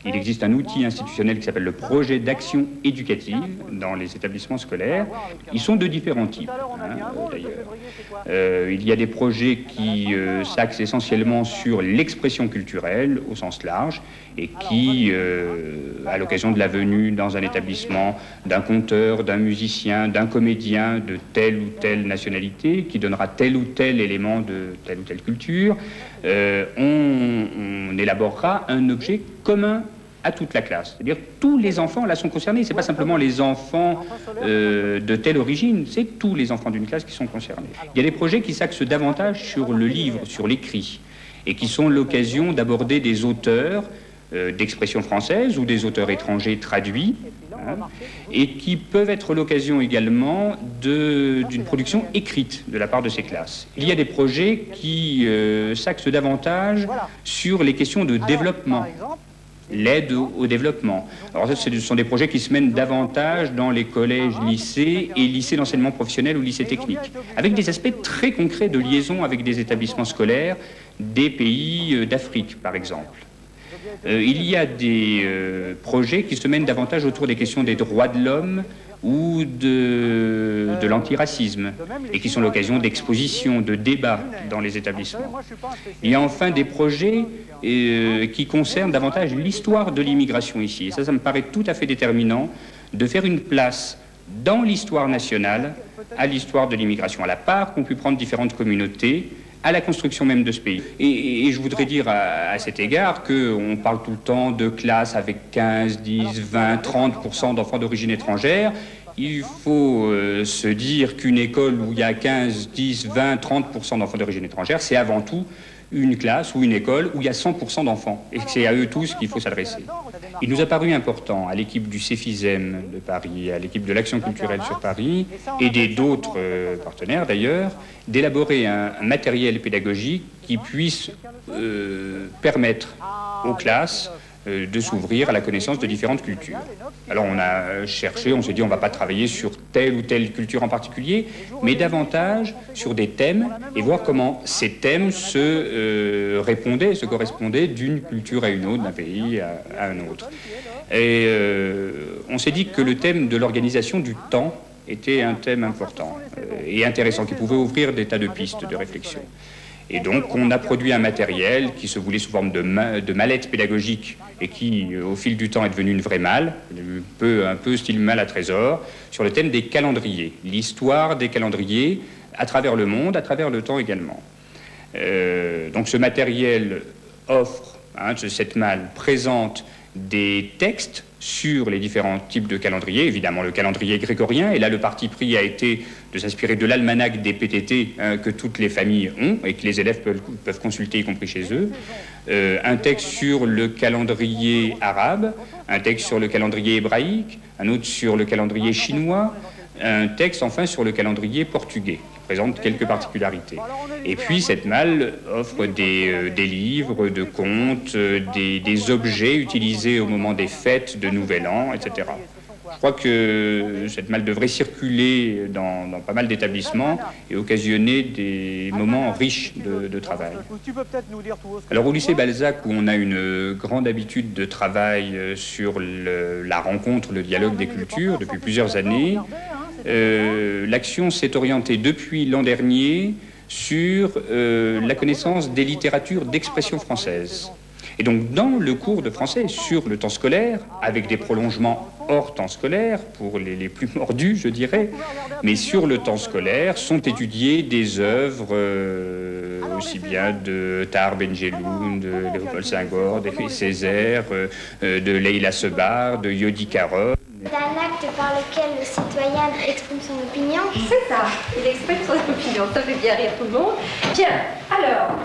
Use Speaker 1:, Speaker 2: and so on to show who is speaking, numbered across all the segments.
Speaker 1: Il existe un outil institutionnel qui s'appelle le projet d'action éducative dans les établissements scolaires. Ils sont de différents types, d'ailleurs. Il y a des projets qui s'axent essentiellement sur l'expression culturelle au sens large et qui, à l'occasion de la venue dans un établissement d'un conteur, d'un musicien, d'un comédien de telle ou telle nationalité, qui donnera tel ou tel élément de telle ou telle culture, on élaborera un objet commun à toute la classe. C'est-à-dire tous les enfants là sont concernés. C'est pas simplement les enfants de telle origine, c'est tous les enfants d'une classe qui sont concernés. Il y a des projets qui s'axent davantage sur le livre, sur l'écrit, et qui sont l'occasion d'aborder des auteurs d'expression française ou des auteurs étrangers traduits, et qui peuvent être l'occasion également d'une production écrite de la part de ces classes. Il y a des projets qui s'axent davantage sur les questions de développement, l'aide au développement. Alors ça, ce sont des projets qui se mènent davantage dans les collèges, lycées et lycées d'enseignement professionnel ou lycées techniques, avec des aspects très concrets de liaison avec des établissements scolaires des pays d'Afrique, par exemple. Il y a des projets qui se mènent davantage autour des questions des droits de l'homme ou de l'antiracisme, et qui sont l'occasion d'expositions, de débats dans les établissements. Il y a enfin des projets qui concernent davantage l'histoire de l'immigration ici. Et ça me paraît tout à fait déterminant de faire une place dans l'histoire nationale à l'histoire de l'immigration, à la part qu'ont pu prendre différentes communautés à la construction même de ce pays. Et je voudrais dire à cet égard qu'on parle tout le temps de classes avec 15, 10, 20, 30% d'enfants d'origine étrangère. Il faut se dire qu'une école où il y a 15, 10, 20, 30% d'enfants d'origine étrangère, c'est avant tout une classe ou une école où il y a 100% d'enfants. Et c'est à eux tous qu'il faut s'adresser. Il nous a paru important, à l'équipe du CEFISEM de Paris, à l'équipe de l'Action culturelle sur Paris, et d'autres partenaires d'ailleurs, d'élaborer un matériel pédagogique qui puisse permettre aux classes de s'ouvrir à la connaissance de différentes cultures. Alors on a cherché, on s'est dit on ne va pas travailler sur telle ou telle culture en particulier, mais davantage sur des thèmes et voir comment ces thèmes se correspondaient d'une culture à une autre, d'un pays à un autre. Et on s'est dit que le thème de l'organisation du temps était un thème important et intéressant, qui pouvait ouvrir des tas de pistes de réflexion. Et donc, on a produit un matériel qui se voulait sous forme de mallette pédagogique et qui, au fil du temps, est devenu une vraie malle, un peu style malle à trésor, sur le thème des calendriers, l'histoire des calendriers à travers le monde, à travers le temps également. Donc, ce matériel offre, cette malle présente des textes sur les différents types de calendriers, évidemment le calendrier grégorien, et là le parti pris a été de s'inspirer de l'almanach des PTT que toutes les familles ont et que les élèves peuvent consulter, y compris chez eux, un texte sur le calendrier arabe, un texte sur le calendrier hébraïque, un autre sur le calendrier chinois, un texte enfin sur le calendrier portugais, qui présente quelques particularités. Et puis cette malle offre des livres, de contes, des objets utilisés au moment des fêtes de Nouvel An, etc. Je crois que cette malle devrait circuler dans pas mal d'établissements et occasionner des moments riches de travail. Alors au lycée Balzac, où on a une grande habitude de travail sur la rencontre, le dialogue des cultures depuis plusieurs années, l'action s'est orientée depuis l'an dernier sur la connaissance des littératures d'expression française. Et donc dans le cours de français sur le temps scolaire, avec des prolongements hors temps scolaire, pour les plus mordus je dirais, mais sur le temps scolaire sont étudiées des œuvres aussi bien de Tahar Benjeloun, de Léopold Senghor, d'Aimé Césaire, de Leila Sebar, de Yodi Carol.
Speaker 2: C'est un acte par lequel le citoyen exprime son opinion.
Speaker 3: C'est ça, il exprime son opinion, ça fait bien rire tout le monde. Bien, alors,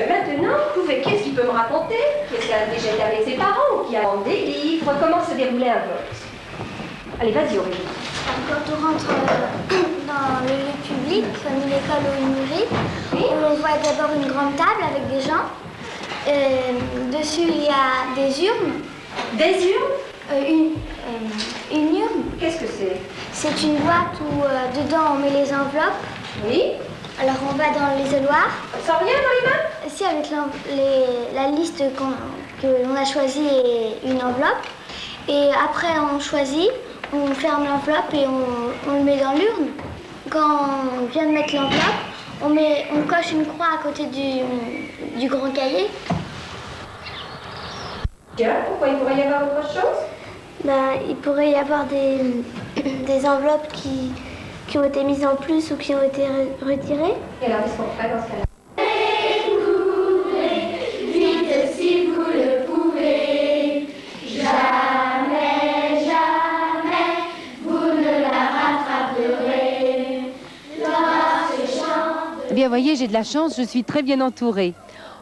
Speaker 3: maintenant, qu'est-ce qu'il peut me raconter? Qu'est-ce qu'il a déjà été avec ses parents ou qui a vendu des livres? Comment se déroulait un vote? Allez, vas-y Aurélie.
Speaker 2: Quand on rentre dans le lieu public, comme une école ou une mairie, oui, on voit d'abord une grande table avec des gens. Dessus, il y a des urnes.
Speaker 3: Des urnes?
Speaker 2: Une urne.
Speaker 3: Qu'est-ce que c'est?
Speaker 2: C'est une boîte où dedans on met les enveloppes.
Speaker 3: Oui.
Speaker 2: Alors on va dans l'isoloir.
Speaker 3: Sans rien dans les mains?
Speaker 2: Si, avec la liste qu'on a choisi une enveloppe. Et après, on choisit, on ferme l'enveloppe et on le met dans l'urne. Quand on vient de mettre l'enveloppe, on coche une croix à côté du grand cahier.
Speaker 3: Tiens, pourquoi il pourrait y avoir autre chose?
Speaker 2: Il pourrait y avoir des enveloppes qui ont été mises en plus ou qui ont été retirées.
Speaker 3: Et alors, qu'est-ce qu'on fait dans ce cas-là?
Speaker 2: Vite si vous le pouvez, jamais, jamais, vous ne la rattraperez.
Speaker 4: Eh bien, voyez, j'ai de la chance, je suis très bien entourée.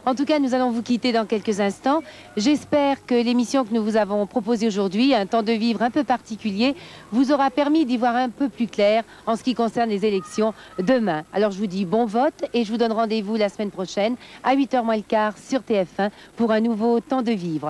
Speaker 4: En tout cas, nous allons vous quitter dans quelques instants. J'espère que l'émission que nous vous avons proposée aujourd'hui, un temps de vivre un peu particulier, vous aura permis d'y voir un peu plus clair en ce qui concerne les élections demain. Alors, je vous dis bon vote et je vous donne rendez-vous la semaine prochaine à 8h moins le quart sur TF1 pour un nouveau temps de vivre.